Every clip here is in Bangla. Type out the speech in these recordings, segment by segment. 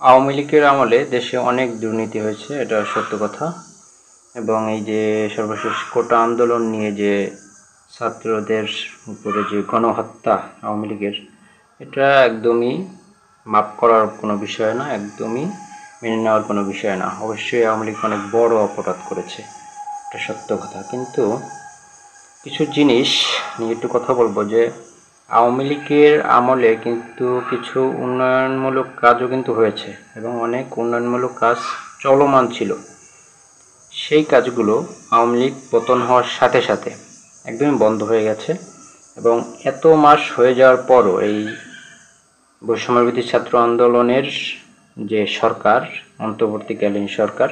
আওয়ামী লীগের আমলে দেশে অনেক দুর্নীতি হয়েছে, এটা সত্য কথা। এবং এই যে সর্বশেষ কোটা আন্দোলন নিয়ে যে ছাত্রদের উপরে যে গণহত্যা আওয়ামী লীগের, এটা একদমই মাপ করার কোনো বিষয় না, একদমই মেনে নেওয়ার কোনো বিষয় না। অবশ্যই আওয়ামী লীগ অনেক বড় অপরাধ করেছে, এটা সত্য কথা। কিন্তু কিছু জিনিস নিয়ে একটু কথা বলবো যে আওয়ামী লীগের আমলে কিন্তু কিছু উন্নয়নমূলক কাজও কিন্তু হয়েছে এবং অনেক উন্নয়নমূলক কাজ চলমান ছিল। সেই কাজগুলো আওয়ামী লীগ পতন হওয়ার সাথে সাথে একদমই বন্ধ হয়ে গেছে। এবং এত মাস হয়ে যাওয়ার পরও এই বৈষম্যবিরোধী ছাত্র আন্দোলনের যে সরকার, অন্তর্বর্তীকালীন সরকার,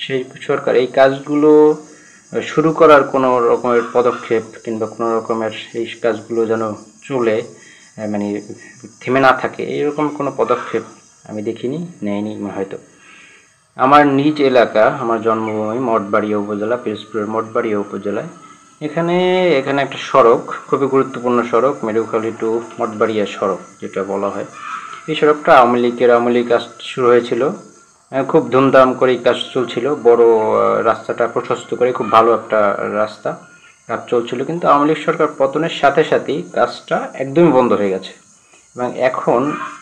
সেই সরকার এই কাজগুলো শুরু করার কোনো রকমের পদক্ষেপ কিংবা কোনো রকমের এই কাজগুলো যেন চলে, মানে থেমে না থাকে, এইরকম কোনো পদক্ষেপ আমি দেখিনি, নেয়নি হয়তো। আমার নিজ এলাকা, আমার জন্মভূমি মঠবাড়িয়া উপজেলা, পিরোজপুরের মঠবাড়িয়া উপজেলায়, এখানে এখানে একটা সড়ক, খুবই গুরুত্বপূর্ণ সড়ক, মেরুখালী টু মঠবাড়িয়া সড়ক যেটা বলা হয়। এই সড়কটা আওয়ামী লীগ কাজ শুরু হয়েছিল, খুব ধুমধাম করে কাজ চলছিল। বড় রাস্তাটা প্রশস্ত করে খুব ভালো একটা রাস্তা কাজ চলছিল। কিন্তু আওয়ামী লীগ সরকার পতনের সাথে সাথেই কাজটা একদমই বন্ধ হয়ে গেছে। এবং এখন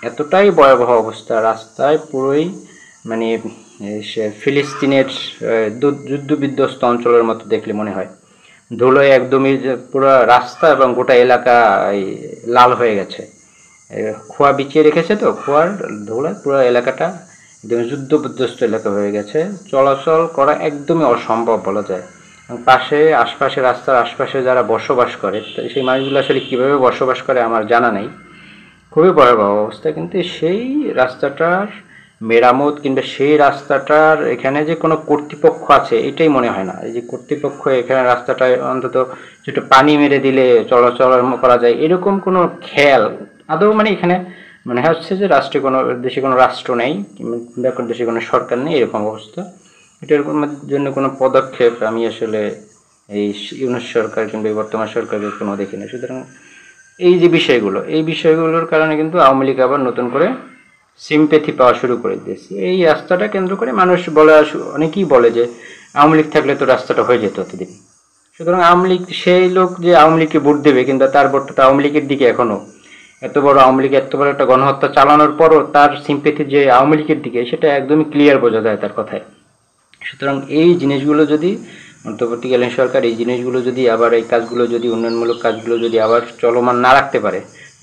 এতটাই ভয়াবহ অবস্থা, রাস্তায় পুরোই মানে ফিলিস্তিনের যুদ্ধ বিধ্বস্ত অঞ্চলের মতো দেখলে মনে হয়। ধুলোয় একদমই পুরো রাস্তা এবং গোটা এলাকা লাল হয়ে গেছে। খোয়া বিছিয়ে রেখেছে, তো খোয়ার ধুলায় পুরো এলাকাটা একদম যুদ্ধ বিধ্বস্ত এলাকা হয়ে গেছে। চলাচল করা একদমই অসম্ভব বলা যায়। পাশে আশপাশে রাস্তার আশপাশে যারা বসবাস করে, সেই মানুষগুলো আসলে কীভাবে বসবাস করে আমার জানা নেই। খুবই ভয়াবহ অবস্থা। কিন্তু সেই রাস্তাটার মেরামত কিংবা সেই রাস্তাটার এখানে যে কোনো কর্তৃপক্ষ আছে এটাই মনে হয় না। এই যে কর্তৃপক্ষ এখানে রাস্তাটায় অন্তত একটু পানি মেরে দিলে চলাচল করা যায়, এরকম কোনো খেয়াল আদৌ মানে এখানে মনে হচ্ছে যে রাষ্ট্রে কোনো দেশে কোনো রাষ্ট্র নেই কিংবা কোনো দেশে কোনো সরকার নেই, এরকম অবস্থা। এটার জন্য কোনো পদক্ষেপ আমি আসলে এই ইউনূস সরকার কিংবা বর্তমান সরকারের কোনো দেখি না। সুতরাং এই বিষয়গুলোর কারণে কিন্তু আওয়ামী লীগ আবার নতুন করে সিম্প্যাথি পাওয়া শুরু করে দিয়েছে। এই রাস্তাটা কেন্দ্র করে মানুষ বলে, অনেকেই বলে যে আওয়ামী লীগ থাকলে তো রাস্তাটা হয়ে যেত এতদিন। সুতরাং আওয়ামী লীগ, সেই লোক যে আওয়ামী লীগকে ভোট দেবে কিন্তু তার ভোটটা আওয়ামী লীগের দিকে, এখনো এত বড় আওয়ামী লীগ এত বড় একটা গণহত্যা চালানোর পরও তার সিম্প্যাথি যে আওয়ামী লীগের দিকে, সেটা একদমই ক্লিয়ার বোঝা যায় তার কথায়। সুতরাং এই জিনিসগুলো যদি অন্তর্বর্তীকালীন সরকার এই জিনিসগুলো যদি আবার, এই কাজগুলো যদি, উন্নয়নমূলক কাজগুলো যদি আবার চলমান না রাখতে পারে,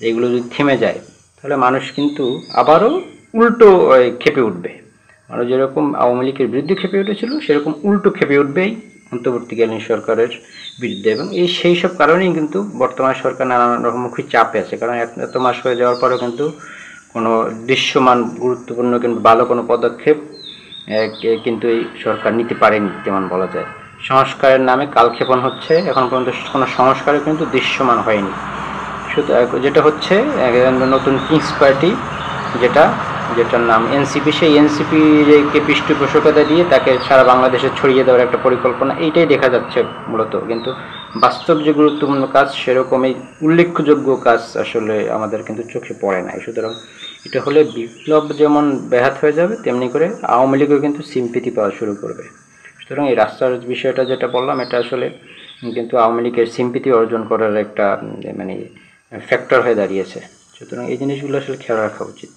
এইগুলো যদি থেমে যায়, তাহলে মানুষ কিন্তু আবারও উল্টো খেপে উঠবে। মানুষ যেরকম আওয়ামী লীগের বিরুদ্ধে খেপে উঠেছিল, সেরকম উল্টো খেপে উঠবেই অন্তর্বর্তীকালীন সরকারের বিরুদ্ধে। এবং সেই সব কারণেই কিন্তু বর্তমান সরকার নানান রকমুখী চাপে আছে। কারণ এত মাস হয়ে যাওয়ার পরেও কিন্তু কোনো দৃশ্যমান গুরুত্বপূর্ণ কিংবা ভালো কোনো পদক্ষেপ কিন্তু এই সরকার নিতে পারেনি তেমন বলা যায়। সংস্কারের নামে কালক্ষেপণ হচ্ছে, এখন পর্যন্ত কোনো সংস্কারও কিন্তু দৃশ্যমান হয়নি। শুধু যেটা হচ্ছে নতুন কিংস পার্টি, যেটার নাম এনসিপি, সেই এনসিপিকে পৃষ্ঠপোষকতা দিয়ে তাকে সারা বাংলাদেশে ছড়িয়ে দেওয়ার একটা পরিকল্পনা, এইটাই দেখা যাচ্ছে মূলত। কিন্তু বাস্তব যে গুরুত্বপূর্ণ কাজ, সেরকমই উল্লেখযোগ্য কাজ আসলে আমাদের কিন্তু চোখে পড়ে নাই। সুতরাং এটা হলে বিপ্লব যেমন ব্যাহত হয়ে যাবে, তেমনি করে আওয়ামী লীগও কিন্তু সিম্পিতি পাওয়া শুরু করবে। সুতরাং এই রাস্তার বিষয়টা যেটা বললাম, এটা আসলে কিন্তু আওয়ামী লীগের সিম্পিতি অর্জন করার একটা মানে ফ্যাক্টর হয়ে দাঁড়িয়েছে। সুতরাং এই জিনিসগুলো আসলে খেয়াল রাখা উচিত।